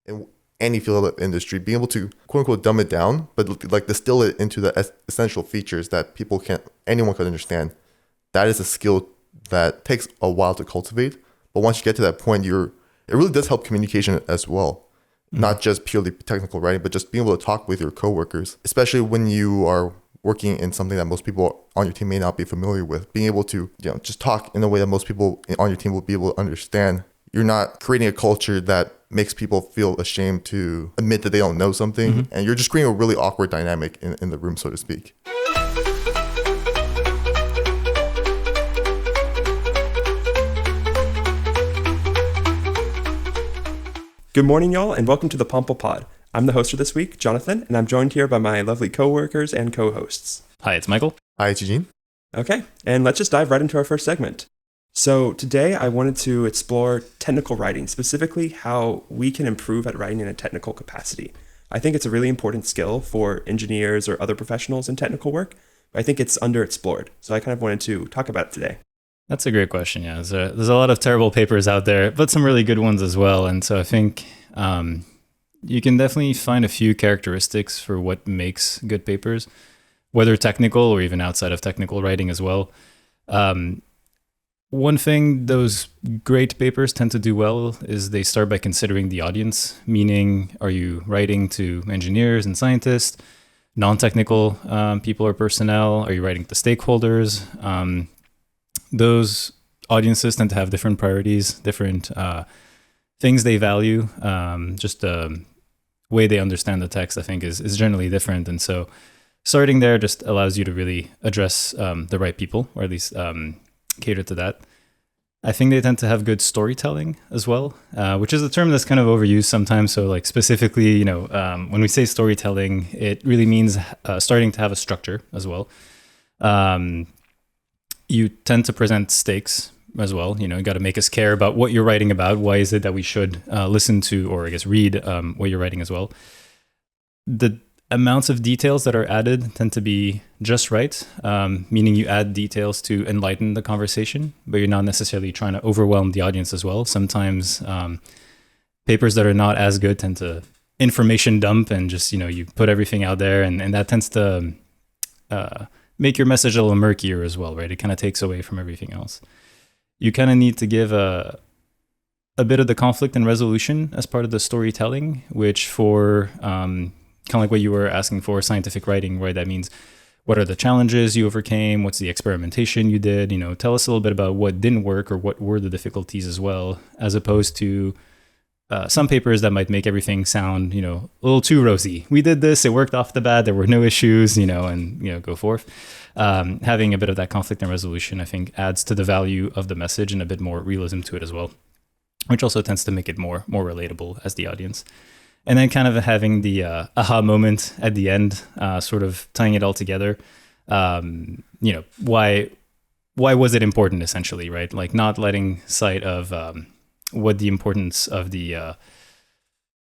in any field of industry, being able to quote unquote dumb it down, but like distill it into the essential features that anyone could understand. That is a skill that takes a while to cultivate. But once you get to that point, it really does help communication as well. Not just purely technical writing, but just being able to talk with your coworkers, especially when you are working in something that most people on your team may not be familiar with. Being able to, just talk in a way that most people on your team will be able to understand. You're not creating a culture that makes people feel ashamed to admit that they don't know something. And you're just creating a really awkward dynamic in the room, so to speak. Good morning, y'all, and welcome to the Pample Pod. I'm the host for this week, Jonathan, and I'm joined here by my lovely coworkers and co-hosts. Hi, it's Michael. Hi, it's Eugene. Okay, and let's just dive right into our first segment. So today I wanted to explore technical writing, specifically how we can improve at writing in a technical capacity. I think it's a really important skill for engineers or other professionals in technical work, but I think it's underexplored. So I kind of wanted to talk about it today. That's a great question. Yeah, there's a lot of terrible papers out there, but some really good ones as well. And so I think you can definitely find a few characteristics for what makes good papers, whether technical or even outside of technical writing as well. One thing those great papers tend to do well is they start by considering the audience, meaning are you writing to engineers and scientists, non-technical people or personnel? Are you writing to stakeholders? Those audiences tend to have different priorities, different things they value. Just the way they understand the text, I think, is generally different. And so starting there just allows you to really address the right people, or at least cater to that. I think they tend to have good storytelling as well, which is a term that's kind of overused sometimes. So like specifically, when we say storytelling, it really means starting to have a structure as well. You tend to present stakes as well. You got to make us care about what you're writing about. Why is it that we should listen to, or I guess read what you're writing as well? The amounts of details that are added tend to be just right, meaning you add details to enlighten the conversation, but you're not necessarily trying to overwhelm the audience as well. Sometimes papers that are not as good tend to information dump and just, you put everything out there, and that tends to make your message a little murkier as well, right? It kind of takes away from everything else. You kind of need to give a bit of the conflict and resolution as part of the storytelling, which for kind of like what you were asking for scientific writing, right? That means what are the challenges you overcame? What's the experimentation you did? Tell us a little bit about what didn't work or what were the difficulties as well, as opposed to some papers that might make everything sound, a little too rosy. We did this, it worked off the bat, there were no issues, and go forth. Having a bit of that conflict and resolution, I think, adds to the value of the message and a bit more realism to it as well, which also tends to make it more relatable as the audience. And then kind of having the aha moment at the end, sort of tying it all together. Why was it important, essentially, right? Like not letting sight of what the importance of the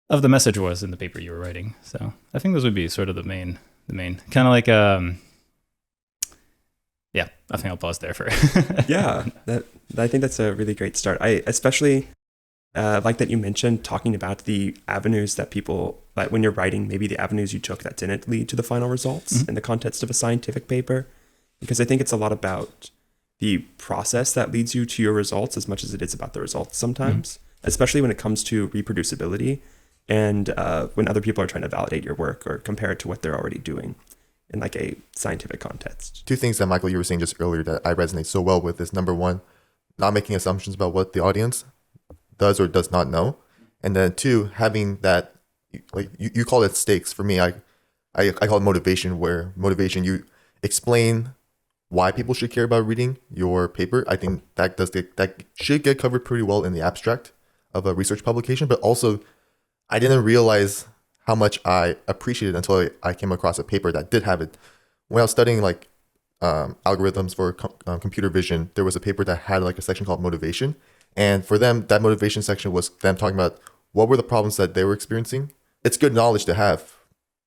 message was in the paper you were writing. So I think those would be sort of the main kind of like I think I'll pause there for Yeah, I think that's a really great start. I especially like that you mentioned talking about the avenues that people, like when you're writing, maybe the avenues you took that didn't lead to the final results in the context of a scientific paper, because I think it's a lot about the process that leads you to your results as much as it is about the results sometimes, especially when it comes to reproducibility and when other people are trying to validate your work or compare it to what they're already doing in like a scientific context. Two things that, Michael, you were saying just earlier that I resonate so well with is, number one, not making assumptions about what the audience does or does not know. And then two, having that, like you call it stakes. For me, I call it motivation, where motivation, you explain why people should care about reading your paper. I think that should get covered pretty well in the abstract of a research publication, but also I didn't realize how much I appreciated until I came across a paper that did have it. When I was studying algorithms for computer vision, there was a paper that had like a section called motivation. And for them, that motivation section was them talking about what were the problems that they were experiencing. It's good knowledge to have,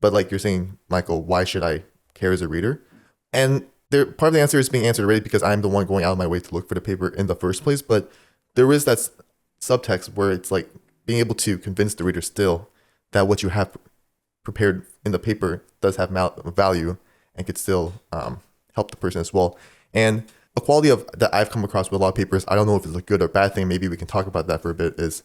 but like you're saying, Michael, why should I care as a reader? And part of the answer is being answered already because I'm the one going out of my way to look for the paper in the first place. But there is that subtext where it's like being able to convince the reader still that what you have prepared in the paper does have value and could still help the person as well. And a quality of that I've come across with a lot of papers, I don't know if it's a good or bad thing, maybe we can talk about that for a bit, is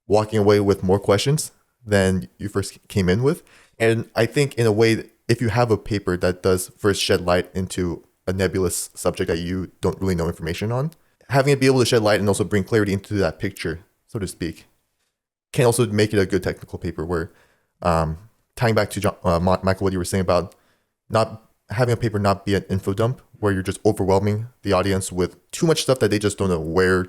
walking away with more questions than you first came in with. And I think in a way, if you have a paper that does first shed light into a nebulous subject that you don't really know information on, having it be able to shed light and also bring clarity into that picture, so to speak, can also make it a good technical paper where, tying back to Michael, what you were saying about not having a paper not be an info dump where you're just overwhelming the audience with too much stuff that they just don't know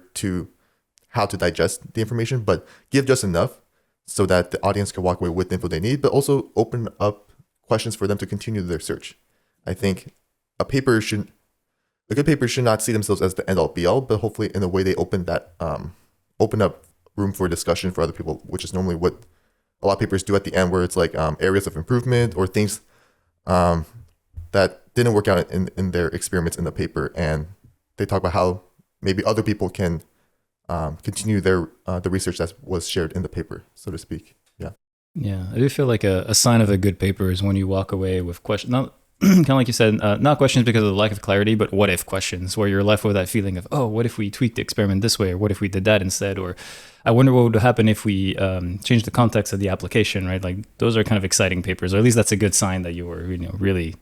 how to digest the information, but give just enough so that the audience can walk away with the info they need, but also open up questions for them to continue their search. I think a good paper should not see themselves as the end all be all, but hopefully in a way they open up room for discussion for other people, which is normally what a lot of papers do at the end, where it's like areas of improvement or things that didn't work out in their experiments in the paper, and they talk about how maybe other people can continue the research that was shared in the paper, so to speak. Yeah, I do feel like a sign of a good paper is when you walk away with questions, not kind of like you said, not questions because of the lack of clarity, but what if questions, where you're left with that feeling of, oh, what if we tweaked the experiment this way, or what if we did that instead, or I wonder what would happen if we changed the context of the application, right? Like those are kind of exciting papers, or at least that's a good sign that you were really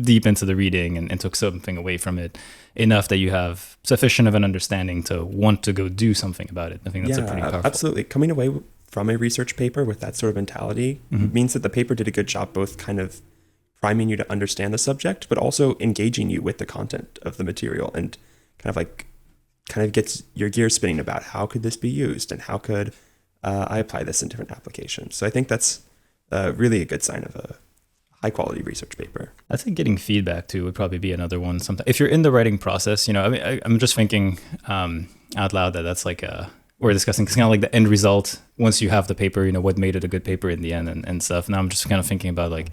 deep into the reading and took something away from it enough that you have sufficient of an understanding to want to go do something about it. I think that's a pretty powerful. Absolutely. Coming away from a research paper with that sort of mentality means that the paper did a good job both kind of priming you to understand the subject, but also engaging you with the content of the material, and kind of gets your gears spinning about how could this be used and how could I apply this in different applications. So I think that's really a good sign of a high quality research paper. I think getting feedback too would probably be another one. Sometimes if you're in the writing process, I'm just thinking out loud that's like we're discussing kind of like the end result once you have the paper, what made it a good paper in the end and stuff. Now I'm just kind of thinking about like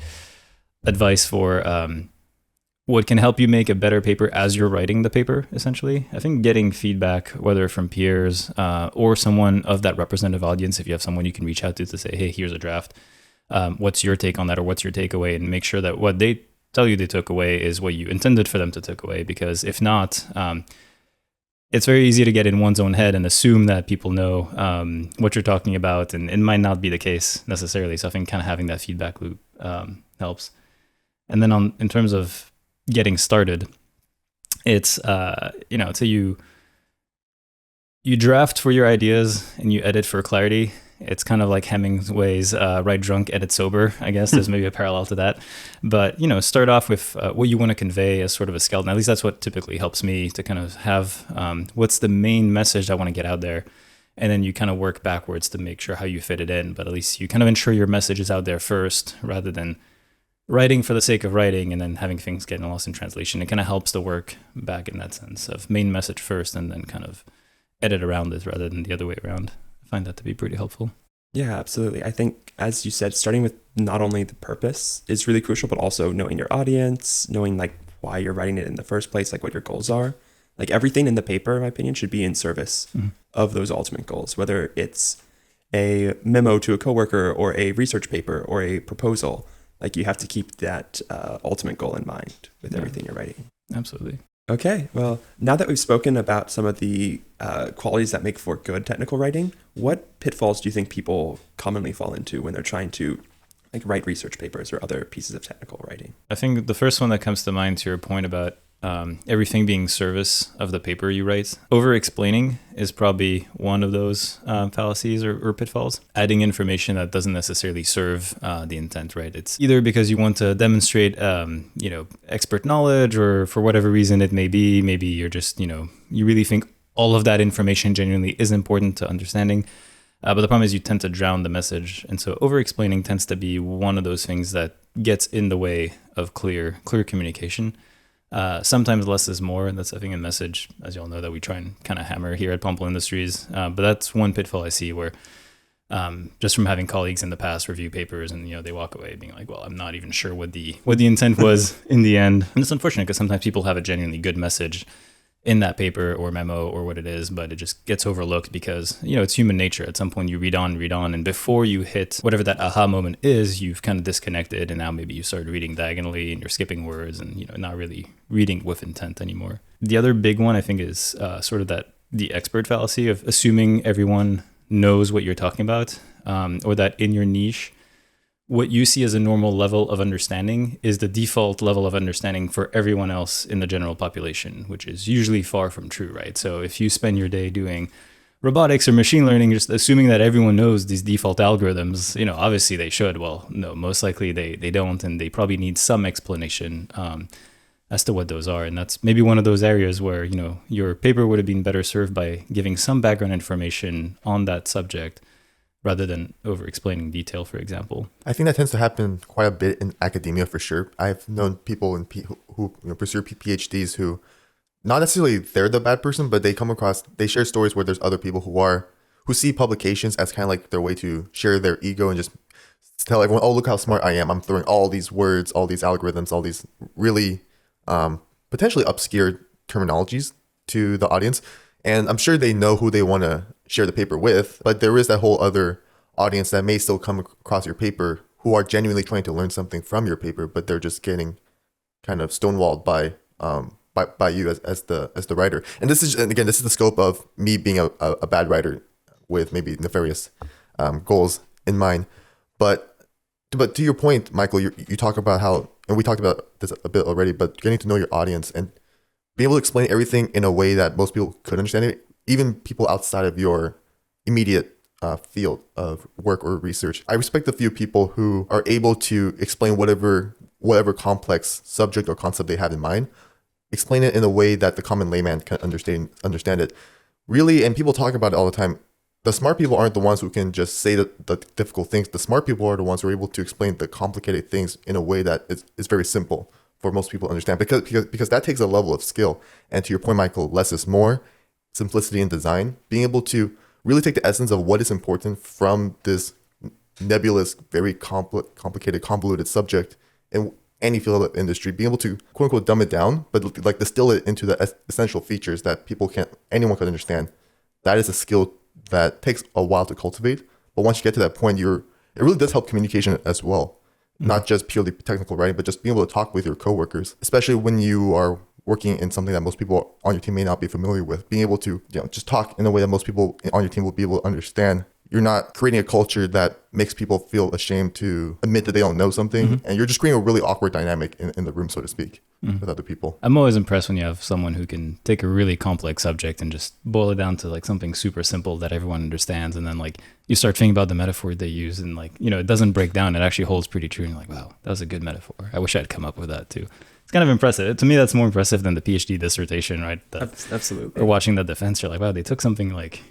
advice for what can help you make a better paper as you're writing the paper, essentially. I think getting feedback, whether from peers or someone of that representative audience, if you have someone you can reach out to say, hey, here's a draft. What's your take on that, or what's your takeaway? And make sure that what they tell you they took away is what you intended for them to take away. Because if not, it's very easy to get in one's own head and assume that people know what you're talking about, and it might not be the case necessarily. So I think kind of having that feedback loop helps. And then in terms of getting started, it's so you draft for your ideas and you edit for clarity. It's kind of like Hemingway's write drunk, edit sober, I guess. There's maybe a parallel to that. But, start off with what you want to convey as sort of a skeleton. At least that's what typically helps me to kind of have what's the main message I want to get out there. And then you kind of work backwards to make sure how you fit it in. But at least you kind of ensure your message is out there first, rather than writing for the sake of writing and then having things getting lost in translation. It kind of helps the work back in that sense of main message first and then kind of edit around it rather than the other way around. I find that to be pretty helpful. Yeah, absolutely. I think, as you said, starting with not only the purpose is really crucial, but also knowing your audience, knowing like why you're writing it in the first place, like what your goals are. Like everything in the paper, in my opinion, should be in service of those ultimate goals, whether it's a memo to a coworker or a research paper or a proposal. Like you have to keep that ultimate goal in mind with everything you're writing. Absolutely. Okay, well, now that we've spoken about some of the qualities that make for good technical writing, what pitfalls do you think people commonly fall into when they're trying to write research papers or other pieces of technical writing? I think the first one that comes to mind, to your point about everything being service of the paper you write. Over-explaining is probably one of those fallacies or pitfalls. Adding information that doesn't necessarily serve the intent, right? It's either because you want to demonstrate, expert knowledge, or for whatever reason it may be. Maybe you're just, you really think all of that information genuinely is important to understanding. But the problem is you tend to drown the message. And so over-explaining tends to be one of those things that gets in the way of clear communication. Sometimes less is more, and that's, I think, a message, as you all know, that we try and kind of hammer here at Pample Industries. But that's one pitfall I see where just from having colleagues in the past review papers and, they walk away being like, well, I'm not even sure what the intent was in the end. And it's unfortunate because sometimes people have a genuinely good message in that paper or memo or what it is, but it just gets overlooked because, it's human nature. At some point you read on, and before you hit whatever that aha moment is, you've kind of disconnected, and now maybe you start reading diagonally and you're skipping words and, not really reading with intent anymore. The other big one, I think, is sort of the expert fallacy of assuming everyone knows what you're talking about, or that in your niche, what you see as a normal level of understanding is the default level of understanding for everyone else in the general population, which is usually far from true, right? So if you spend your day doing robotics or machine learning, just assuming that everyone knows these default algorithms, obviously they should. Well, no, most likely they don't, and they probably need some explanation as to what those are. And that's maybe one of those areas where, your paper would have been better served by giving some background information on that subject rather than over-explaining detail, for example. I think that tends to happen quite a bit in academia for sure. I've known people who pursue PhDs who, not necessarily they're the bad person, but they share stories where there's other people who see publications as kind of like their way to share their ego and just tell everyone, oh, look how smart I am. I'm throwing all these words, all these algorithms, all these really potentially obscure terminologies to the audience. And I'm sure they know who they want to share the paper with, but there is that whole other audience that may still come across your paper who are genuinely trying to learn something from your paper, but they're just getting kind of stonewalled by you as the writer. And this is the scope of me being a bad writer with maybe nefarious goals in mind. But to your point, Michael, you talk about how, and we talked about this a bit already, but getting to know your audience and being able to explain everything in a way that most people could understand it, even people outside of your immediate field of work or research. I respect the few people who are able to explain whatever complex subject or concept they have in mind, explain it in a way that the common layman can understand it. Really, and people talk about it all the time, the smart people aren't the ones who can just say the difficult things. The smart people are the ones who are able to explain the complicated things in a way that is very simple for most people to understand, because that takes a level of skill. And to your point, Michael, less is more, simplicity in design, being able to really take the essence of what is important from this nebulous, very complicated, convoluted subject in any field of industry, being able to quote unquote dumb it down, but like distill it into the essential features that anyone can understand. That is a skill that takes a while to cultivate. But once you get to that point, it really does help communication as well. Not just purely technical writing, but just being able to talk with your coworkers, especially when you are working in something that most people on your team may not be familiar with. Being able to just talk in a way that most people on your team will be able to understand. You're not creating a culture that makes people feel ashamed to admit that they don't know something, and you're just creating a really awkward dynamic in the room, so to speak, with other people. I'm always impressed when you have someone who can take a really complex subject and just boil it down to like something super simple that everyone understands, and then like you start thinking about the metaphor they use, and like it doesn't break down. It actually holds pretty true, and you're like, wow, that was a good metaphor. I wish I'd come up with that too. It's kind of impressive. To me, that's more impressive than the PhD dissertation, right? Absolutely. Or watching the defense, you're like, wow, they took something like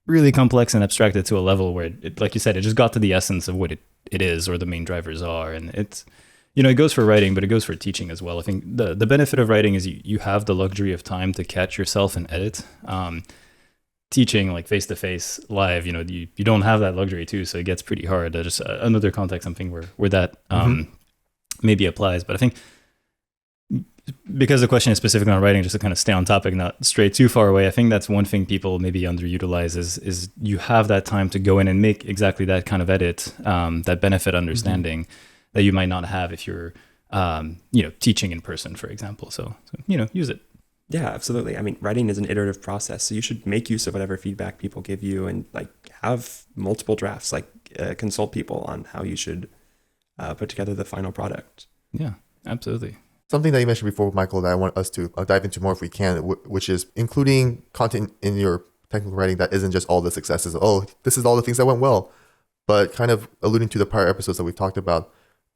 really complex and abstracted to a level where it, like you said, it just got to the essence of what it is, or the main drivers are. And it's, it goes for writing, but it goes for teaching as well. I think the benefit of writing is you have the luxury of time to catch yourself and edit. Teaching like face-to-face live, you don't have that luxury too. So it gets pretty hard. Just another context, something where that maybe applies. But I think because the question is specifically on writing, just to kind of stay on topic, not stray too far away, I think that's one thing people maybe underutilize is you have that time to go in and make exactly that kind of edit, that benefit understanding that you might not have if you're, teaching in person, for example. So use it. Yeah, absolutely. I mean, writing is an iterative process, so you should make use of whatever feedback people give you and like have multiple drafts, like consult people on how you should put together the final product. Yeah, absolutely. Something that you mentioned before, Michael, that I want us to dive into more if we can, which is including content in your technical writing that isn't just all the successes. Oh, this is all the things that went well, but kind of alluding to the prior episodes that we've talked about,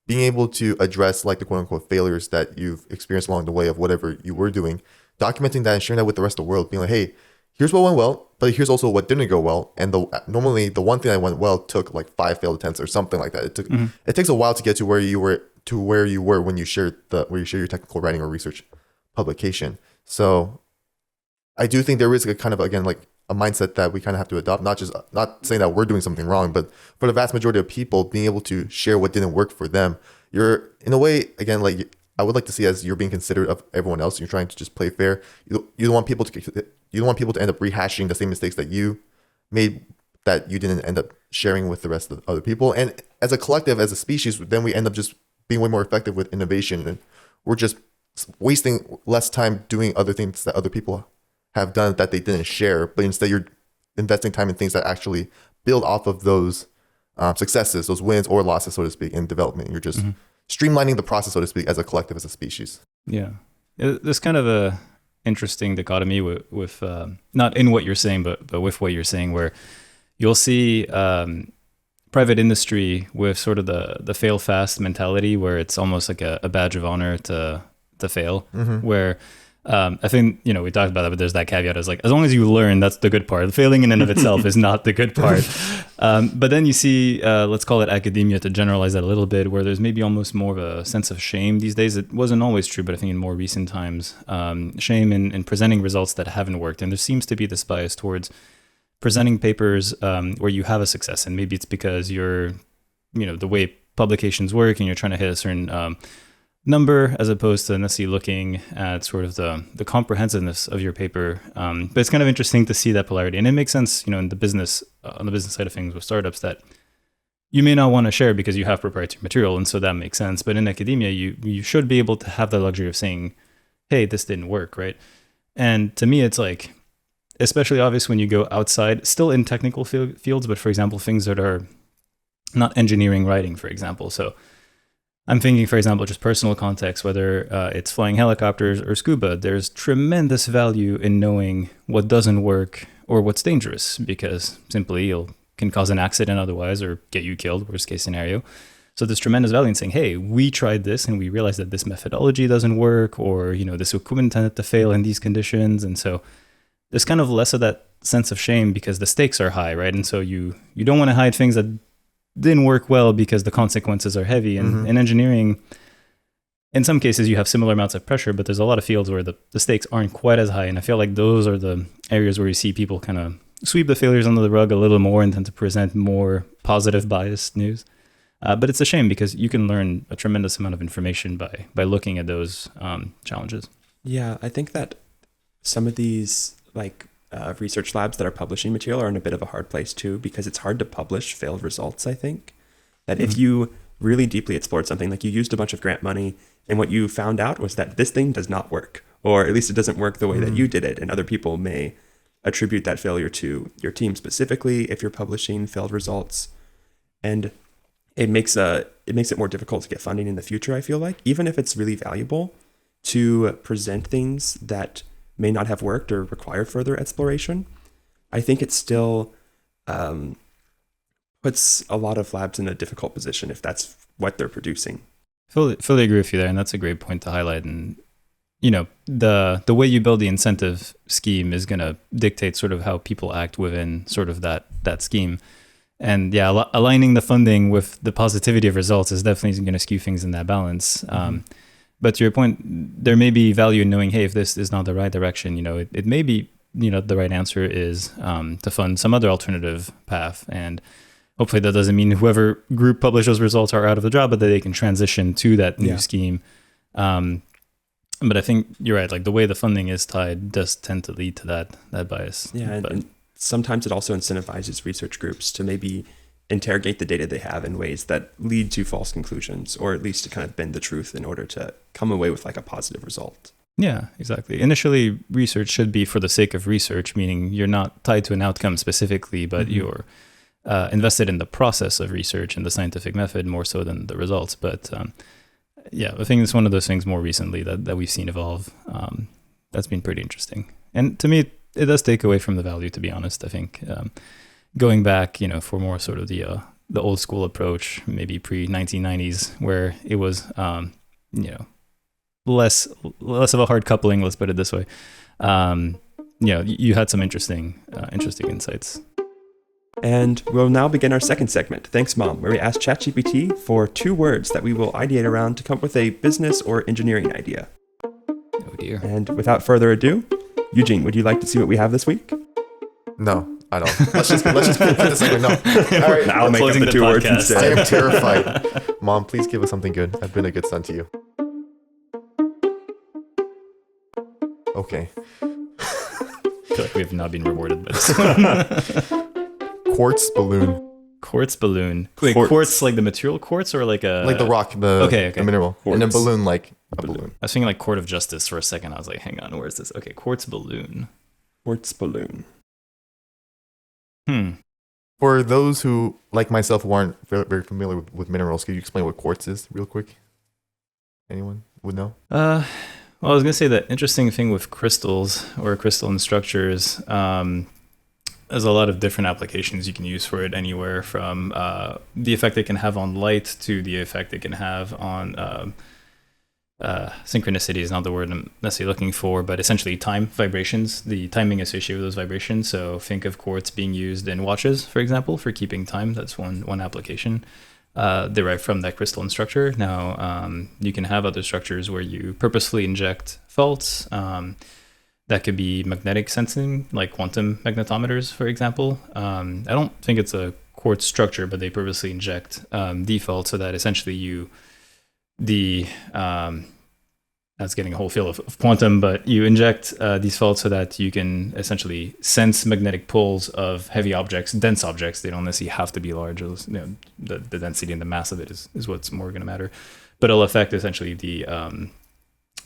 being able to address like the quote unquote failures that you've experienced along the way of whatever you were doing, documenting that and sharing that with the rest of the world, being like, hey, here's what went well, but here's also what didn't go well. And normally the one thing that went well took like 5 failed attempts or something like that. It takes a while to get to where you were when you share your technical writing or research publication. So I do think there is a kind of, again, like a mindset that we kind of have to adopt, not saying that we're doing something wrong, but for the vast majority of people, being able to share what didn't work for them. You're in a way, again, like I would like to see as you're being considerate of everyone else. You're trying to just play fair. You don't want people to end up rehashing the same mistakes that you made that you didn't end up sharing with the rest of the other people. And as a collective, as a species, then we end up just being way more effective with innovation, and we're just wasting less time doing other things that other people have done that they didn't share. But instead, you're investing time in things that actually build off of those successes, those wins or losses, so to speak, in development. You're just streamlining the process, so to speak, as a collective, as a species. Yeah. There's kind of a interesting dichotomy with not in what you're saying, but with what you're saying, where you'll see private industry with sort of the fail fast mentality, where it's almost like a badge of honor to fail, where I think, we talked about that, but there's that caveat as long as you learn, that's the good part. Failing in and of itself is not the good part. But then you see, let's call it academia to generalize that a little bit, where there's maybe almost more of a sense of shame these days. It wasn't always true, but I think in more recent times, shame in presenting results that haven't worked. And there seems to be this bias towards presenting papers where you have a success. And maybe it's because you're, the way publications work and you're trying to hit a certain number, as opposed to necessarily looking at sort of the comprehensiveness of your paper. But it's kind of interesting to see that polarity. And it makes sense, in the business, on the business side of things with startups, that you may not want to share because you have proprietary material. And so that makes sense. But in academia, you should be able to have the luxury of saying, hey, this didn't work, right? And to me, it's especially obvious when you go outside, still in technical fields, but for example, things that are not engineering writing, for example. So I'm thinking, for example, just personal context, whether it's flying helicopters or scuba, there's tremendous value in knowing what doesn't work or what's dangerous, because simply you can cause an accident otherwise or get you killed, worst case scenario. So there's tremendous value in saying, hey, we tried this and we realized that this methodology doesn't work, or, this equipment tended to fail in these conditions. And so there's kind of less of that sense of shame because the stakes are high, right? And so you don't want to hide things that didn't work well because the consequences are heavy. And in engineering, in some cases you have similar amounts of pressure, but there's a lot of fields where the stakes aren't quite as high. And I feel like those are the areas where you see people kind of sweep the failures under the rug a little more and tend to present more positive biased news. But it's a shame because you can learn a tremendous amount of information by looking at those challenges. Yeah, I think that some of these research labs that are publishing material are in a bit of a hard place too, because it's hard to publish failed results. I think that if you really deeply explored something, like you used a bunch of grant money and what you found out was that this thing does not work, or at least it doesn't work the way that you did it, and other people may attribute that failure to your team specifically if you're publishing failed results, and it makes it more difficult to get funding in the future. I feel like even if it's really valuable to present things that may not have worked or required further exploration, I think it still puts a lot of labs in a difficult position if that's what they're producing. Fully agree with you there, and that's a great point to highlight. And the way you build the incentive scheme is going to dictate sort of how people act within sort of that scheme. And yeah, aligning the funding with the positivity of results is definitely going to skew things in that balance. But to your point, there may be value in knowing, hey, if this is not the right direction, it may be, the right answer is to fund some other alternative path. And hopefully that doesn't mean whoever group published those results are out of the job, but that they can transition to that new scheme. But I think you're right. The way the funding is tied does tend to lead to that bias. Yeah, and sometimes it also incentivizes research groups to maybe interrogate the data they have in ways that lead to false conclusions, or at least to kind of bend the truth in order to come away with a positive result. Yeah, exactly. Initially, research should be for the sake of research, meaning you're not tied to an outcome specifically, but you're invested in the process of research and the scientific method more so than the results. But yeah, I think it's one of those things more recently that we've seen evolve. That's been pretty interesting. And to me, it does take away from the value, to be honest. I think going back, for more sort of the old school approach, maybe pre-1990s, where it was, less of a hard coupling, let's put it this way. You had some interesting insights. And we'll now begin our second segment, Thanks Mom, where we ask ChatGPT for 2 words that we will ideate around to come up with a business or engineering idea. Oh dear. And without further ado, Eugene, would you like to see what we have this week? No, I don't. Let's just put this segment. No. All right. I'll make up the 2 words instead. I am terrified. Mom, please give us something good. I've been a good son to you. Okay. I feel like we have not been rewarded by this one. Quartz balloon. Quartz balloon. Wait, quartz like the material quartz or like a... Like the rock, Okay. the mineral. Quartz. And then balloon like a balloon. I was thinking like court of justice for a second. I was like, hang on, where's this? Okay, quartz balloon. Quartz balloon. For those who, like myself, who aren't very familiar with minerals, could you explain what quartz is real quick? Anyone would know? Well, I was going to say the interesting thing with crystals or crystalline structures, there's a lot of different applications you can use for it, anywhere from the effect it can have on light to the effect it can have on synchronicity is not the word I'm necessarily looking for, but essentially time, vibrations, the timing associated with those vibrations. So think of quartz being used in watches, for example, for keeping time. That's one application derived from that crystalline structure. Now, you can have other structures where you purposefully inject faults. That could be magnetic sensing, like quantum magnetometers, for example. I don't think it's a quartz structure, but they purposely inject defaults so that essentially that's getting a whole field of quantum, but you inject these faults so that you can essentially sense magnetic poles of heavy objects, dense objects. They don't necessarily have to be large. The density and the mass of it is what's more going to matter. But it'll affect essentially the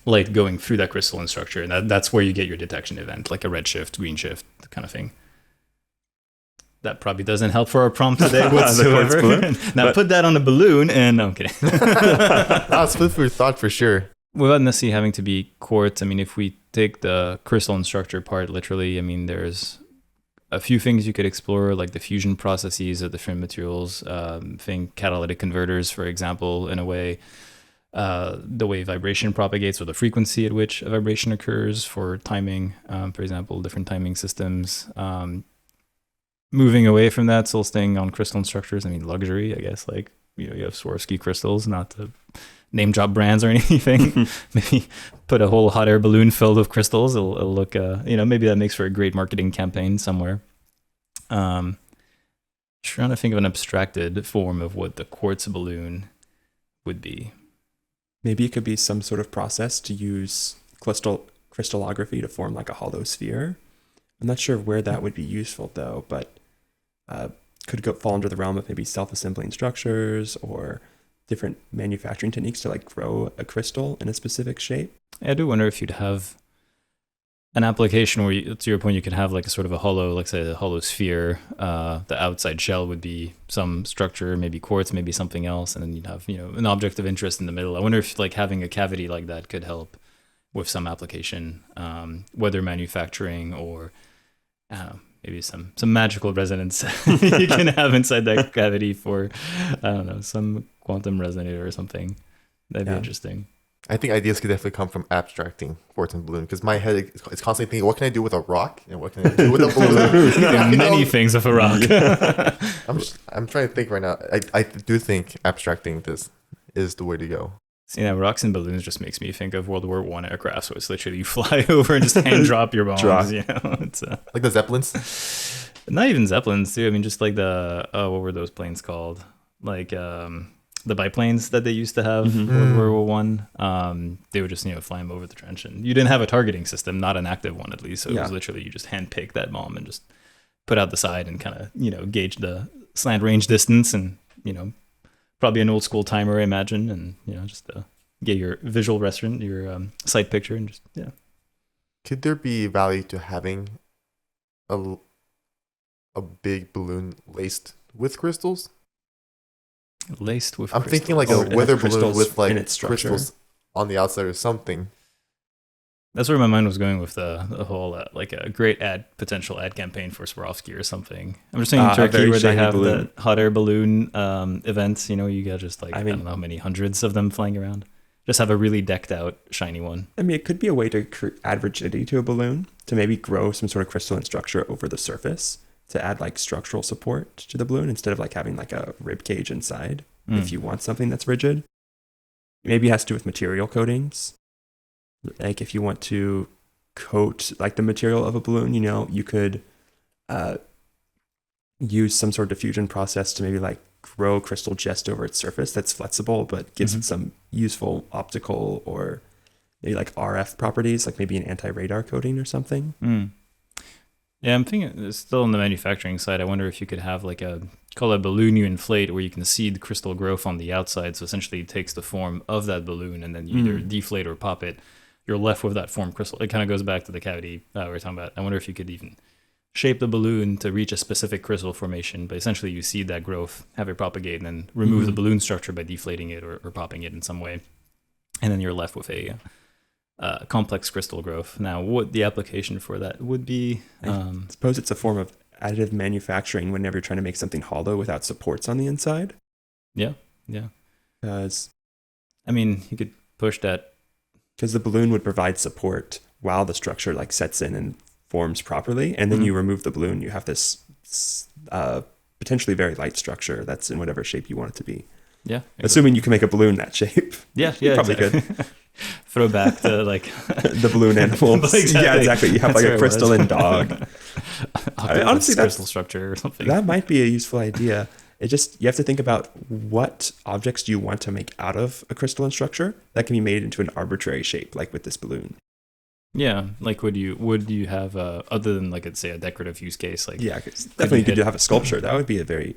light going through that crystalline structure. And that's where you get your detection event, like a red shift, green shift kind of thing. That probably doesn't help for our prompt today whatsoever. Now put that on a balloon and no, I'm kidding. That's food for thought for sure. Without necessarily having to be quartz, I mean, if we take the crystalline structure part literally, I mean, there's a few things you could explore, like the fusion processes of different materials. Think catalytic converters, for example, in a way. The way vibration propagates or the frequency at which a vibration occurs for timing, for example, different timing systems. Moving away from that, still staying on crystalline structures. I mean, luxury, I guess, like, you have Swarovski crystals, not to name drop brands or anything. Maybe put a whole hot air balloon filled with crystals. It'll look, maybe that makes for a great marketing campaign somewhere. Trying to think of an abstracted form of what the quartz balloon would be. Maybe it could be some sort of process to use crystallography to form like a hollow sphere. I'm not sure where that would be useful though, but could fall under the realm of maybe self-assembling structures or different manufacturing techniques to like grow a crystal in a specific shape. I do wonder if you'd have an application where, to your point, you could have like a sort of a hollow, like say a hollow sphere. The outside shell would be some structure, maybe quartz, maybe something else, and then you'd have an object of interest in the middle. I wonder if like having a cavity like that could help with some application, whether manufacturing or maybe some magical resonance you can have inside that cavity for some quantum resonator or something. That'd be interesting. I think ideas could definitely come from abstracting quartz and balloon, because my head is constantly thinking, what can I do with a rock? And what can I do with a balloon? Many things with a rock. I'm trying to think right now. I do think abstracting this is the way to go. Rocks and balloons just makes me think of World War I aircraft. So it's literally you fly over and just hand drop your bombs. It's like the Zeppelins. Not even Zeppelins too. I mean, just like the what were those planes called? Like the biplanes that they used to have World War I. They would just fly them over the trench, and you didn't have a targeting system, not an active one at least. So it was literally you just hand pick that bomb and just put out the side and kind of gauge the slant range distance and probably an old school timer, I imagine, and just get your visual reference, your sight picture, and just Could there be value to having a big balloon laced with crystals? Laced with I'm crystals. thinking like a weather balloon with like its crystals on the outside or something. That's where my mind was going with the whole like a great potential ad campaign for Swarovski or something. I'm just thinking Turkey where they have the hot air balloon events. You got just like I don't know how many hundreds of them flying around. Just have a really decked out shiny one. I mean, it could be a way to add rigidity to a balloon, to maybe grow some sort of crystalline structure over the surface to add like structural support to the balloon instead of like having like a rib cage inside. If you want something that's rigid, maybe it has to do with material coatings. Like if you want to coat like the material of a balloon, you could use some sort of diffusion process to maybe like grow crystal just over its surface that's flexible but gives it some useful optical or maybe like RF properties, like maybe an anti-radar coating or something. Yeah, I'm thinking it's still on the manufacturing side. I wonder if you could have like call it a balloon you inflate, where you can see the crystal growth on the outside. So essentially it takes the form of that balloon, and then you either deflate or pop it. You're left with that formed crystal. It kind of goes back to the cavity we were talking about. I wonder if you could even shape the balloon to reach a specific crystal formation, but essentially you see that growth, have it propagate, and then remove the balloon structure by deflating it or popping it in some way. And then you're left with a complex crystal growth. Now, what the application for that would be? I suppose it's a form of additive manufacturing whenever you're trying to make something hollow without supports on the inside. Yeah. Because I mean, you could push that. Because the balloon would provide support while the structure like sets in and forms properly, and then you remove the balloon, you have this potentially very light structure that's in whatever shape you want it to be. Yeah. Exactly. Assuming you can make a balloon that shape. Yeah, probably exactly. could. Throw back to like the balloon animals. Exactly. Yeah, exactly. You have That's like a crystalline dog. Honestly, crystal structure or something. That might be a useful idea. It just, you have to think about what objects do you want to make out of a crystalline structure that can be made into an arbitrary shape, like with this balloon. Yeah, like would you have other than like say a decorative use case, like definitely you could have a sculpture. That would be a very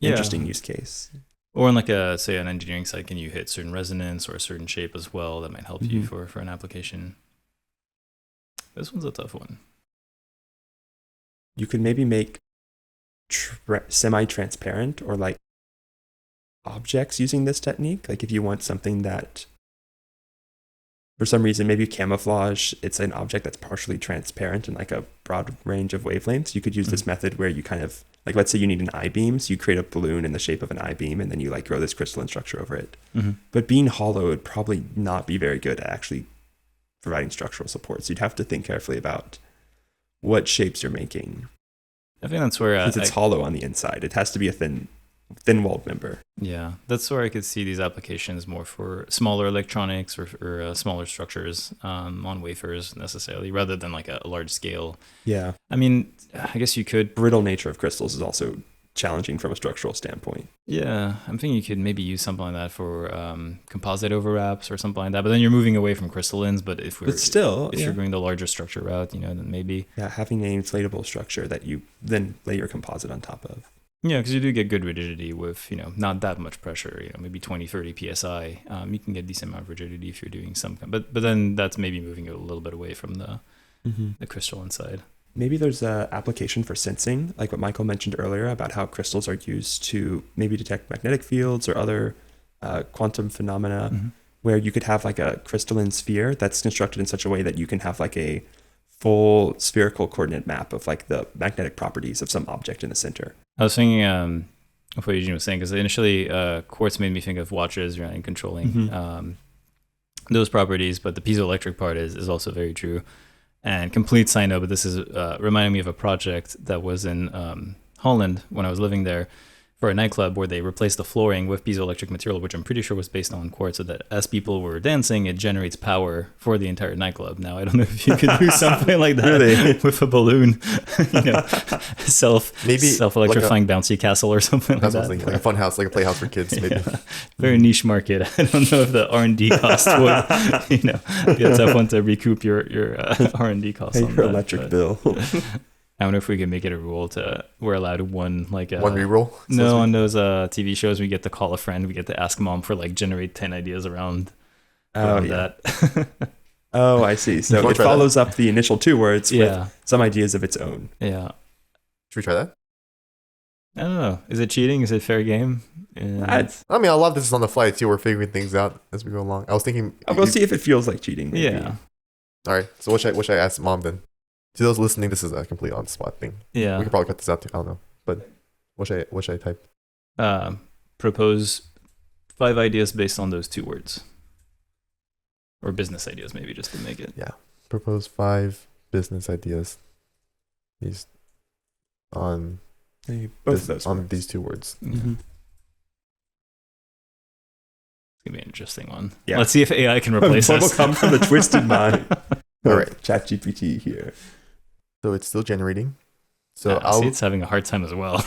interesting use case. Or in like say an engineering site, can you hit certain resonance or a certain shape as well that might help you for an application? This one's a tough one. You could maybe make semi-transparent or like objects using this technique. Like if you want something that for some reason, maybe camouflage, it's an object that's partially transparent in like a broad range of wavelengths. You could use this method where you kind of, like let's say you need an I-beam, so you create a balloon in the shape of an I-beam and then you like grow this crystalline structure over it. But being hollow would probably not be very good at actually providing structural support. So you'd have to think carefully about what shapes you're making. I think that's where because it's hollow on the inside. It has to be a thin-walled member. Yeah, that's where I could see these applications more for smaller electronics or smaller structures on wafers necessarily, rather than like a large scale. Yeah. I mean, I guess you could. Brittle nature of crystals is also challenging from a structural standpoint. Yeah, I'm thinking you could maybe use something like that for composite overwraps or something like that. But then you're moving away from crystallines. But if you're going the larger structure route, then maybe having an inflatable structure that you then lay your composite on top of. Yeah, because you do get good rigidity with not that much pressure. Maybe 20-30 psi. You can get decent amount of rigidity if you're doing some. But then that's maybe moving a little bit away from the crystalline side. Maybe there's an application for sensing, like what Michael mentioned earlier about how crystals are used to maybe detect magnetic fields or other quantum phenomena, where you could have like a crystalline sphere that's constructed in such a way that you can have like a full spherical coordinate map of like the magnetic properties of some object in the center. I was thinking of what Eugene was saying, because initially Quartz made me think of watches and controlling those properties, but the piezoelectric part is also very true. And complete side note, but this is reminding me of a project that was in Holland when I was living there for a nightclub, where they replaced the flooring with piezoelectric material, which I'm pretty sure was based on quartz, so that as people were dancing, it generates power for the entire nightclub. Now, I don't know if you could do something like that with a balloon, self-electrifying bouncy castle or something like that. Like a fun house, like a playhouse for kids, maybe. Yeah. Very niche market. I don't know if the R&D cost would, be a tough one to recoup your R&D costs. Hey, your electric bill. I wonder if we can make it a rule we're allowed one reroll. No, on those TV shows we get to call a friend, we get to ask mom for generate 10 ideas around that. Oh, I see. So it follows up the initial two words with some ideas of its own. Yeah. Should we try that? I don't know. Is it cheating? Is it fair game? I mean, a lot of this is on the fly too. We're figuring things out as we go along. I was thinking. We'll see if it feels like cheating. Maybe. Yeah. All right. So what should I ask mom then? To those listening, this is a complete on the spot thing. Yeah. We could probably cut this out too. I don't know. But what should I type? Propose 5 ideas based on those 2 words. Or business ideas, maybe, just to make it. Yeah. Propose 5 business ideas. These on both of those on words. these 2 words. Mm-hmm. It's gonna be an interesting one. Yeah. Let's see if AI can replace us. What will come from the twisted mind? All right. ChatGPT here. So it's still generating. So see, it's having a hard time as well.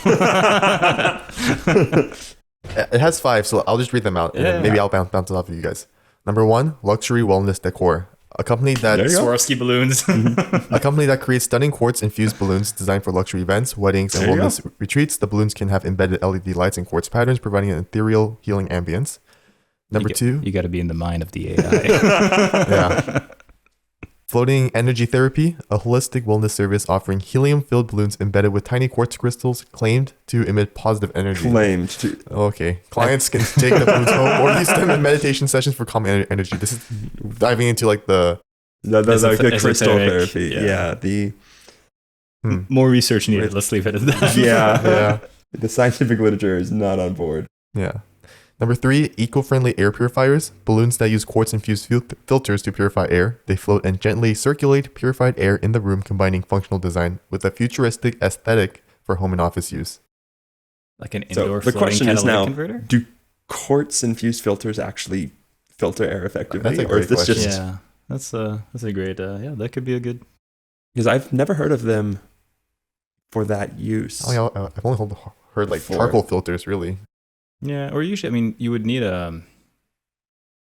It has 5, so I'll just read them out. And maybe I'll bounce it off of you guys. Number 1, luxury wellness decor. A company that There you go. Swarovski balloons. A company that creates stunning quartz-infused balloons designed for luxury events, weddings, and There you wellness retreats. The balloons can have embedded LED lights and quartz patterns, providing an ethereal, healing ambience. Number 2, You got to be in the mind of the AI. yeah. Floating energy therapy, a holistic wellness service offering helium-filled balloons embedded with tiny quartz crystals claimed to emit positive energy. Claimed to. Okay. Clients can take the balloons home or use them in meditation sessions for calm energy. This is diving into like the Like the crystal esoteric, therapy. yeah. Yeah. More research needed. Let's leave it at that. yeah. The scientific literature is not on board. Yeah. Number 3, eco-friendly air purifiers. Balloons that use quartz-infused filters to purify air. They float and gently circulate purified air in the room, combining functional design with a futuristic aesthetic for home and office use. Like an So indoor the floating question is catalytic now, converter? do quartz-infused filters actually filter air effectively? That's a or is great this just... Yeah, that's a great, that could be a good... Because I've never heard of them for that use. Oh, yeah, I've only heard like Before. charcoal filters, really. Yeah, or usually, I mean, you would need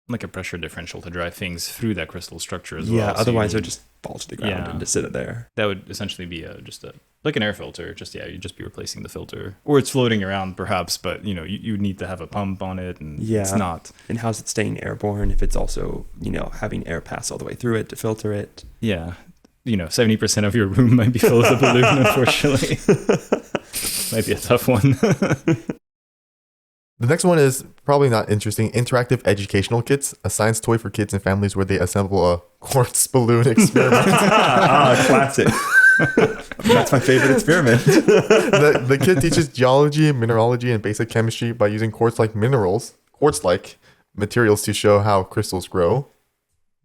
like a pressure differential to drive things through that crystal structure as well. Yeah, So you otherwise it would need- just fall to the ground Yeah. and just sit it there. that would essentially be like an air filter. Just you'd just be replacing the filter, or it's floating around perhaps, but you would need to have a pump on it, and Yeah. it's not. And how's it staying airborne if it's also, having air pass all the way through it to filter it? Yeah, 70% of your room might be filled with a balloon. Unfortunately, might be a tough one. The next one is probably not interesting. Interactive educational kits, a science toy for kids and families where they assemble a quartz balloon experiment. Classic. That's my favorite experiment. The kit teaches geology, mineralogy, and basic chemistry by using quartz-like materials to show how crystals grow.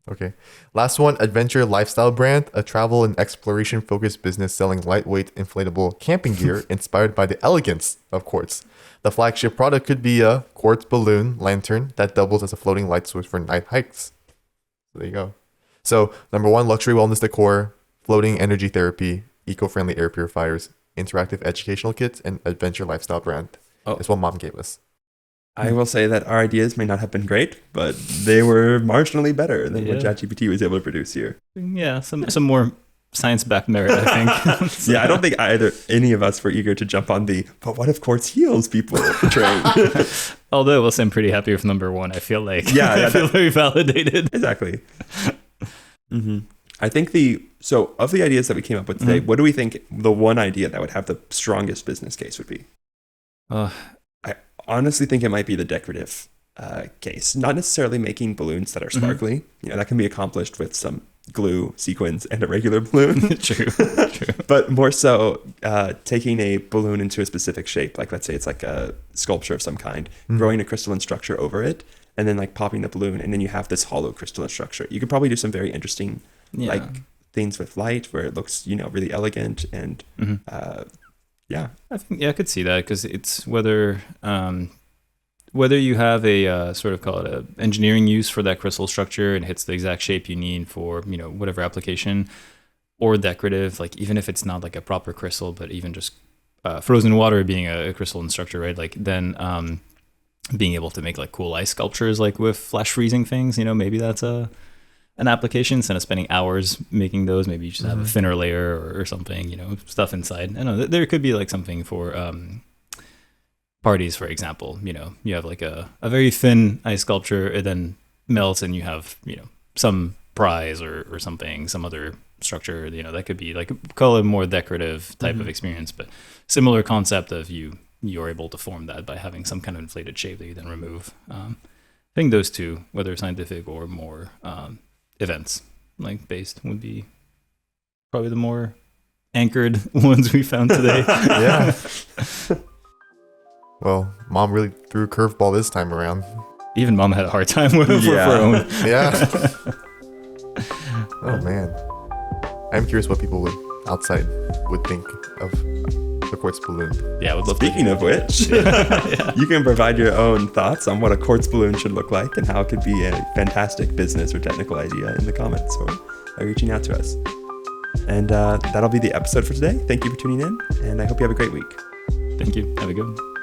Okay. Last one, adventure lifestyle brand, a travel and exploration focused business selling lightweight inflatable camping gear inspired by the elegance of quartz. The flagship product could be a quartz balloon lantern that doubles as a floating light source for night hikes. So there you go. So number 1, luxury wellness decor, floating energy therapy, eco-friendly air purifiers, interactive educational kits, and adventure lifestyle brand. Oh. That's what mom gave us. I will say that our ideas may not have been great, but they were marginally better than what Yeah. ChatGPT was able to produce here. Yeah, some more science-backed merit, I think. So- Yeah, I don't think any of us were eager to jump on the "but what if quartz heals people" train. Although I will say I'm pretty happy with number 1. I feel like Yeah, I feel very validated. Exactly. I think of the ideas that we came up with today, what do we think the one idea that would have the strongest business case would be? I honestly think it might be the decorative case. Not necessarily making balloons that are sparkly. That can be accomplished with some glue, sequins, and a regular balloon. True. But more so taking a balloon into a specific shape. Like let's say it's like a sculpture of some kind, growing a crystalline structure over it, and then like popping the balloon, and then you have this hollow crystalline structure. You could probably do some very interesting Yeah. things with light where it looks, really elegant and yeah. I could see that because it's whether you have a sort of call it a engineering use for that crystal structure and hits the exact shape you need for whatever application, or decorative, like even if it's not like a proper crystal, but even just frozen water being a crystalline structure, right? Like then being able to make like cool ice sculptures like with flash freezing things, maybe that's an application. Instead of spending hours making those, maybe you just have a thinner layer or something, stuff inside. I know there could be like something for parties, for example. You have like a very thin ice sculpture, it then melts and you have some prize or something, some other structure, that could be like call it a more decorative type of experience, but similar concept of you're able to form that by having some kind of inflated shape that you then remove. I think those two, whether scientific or more events like based, would be probably the more anchored ones we found today. Yeah. Well, mom really threw a curveball this time around. Even mom had a hard time with for Yeah. her own. Yeah. Oh man. I'm curious what people outside would think of the quartz balloon. Yeah, I would love Speaking of which, you can provide your own thoughts on what a quartz balloon should look like and how it could be a fantastic business or technical idea in the comments or by reaching out to us. And that'll be the episode for today. Thank you for tuning in, and I hope you have a great week. Thank you. Have a good one.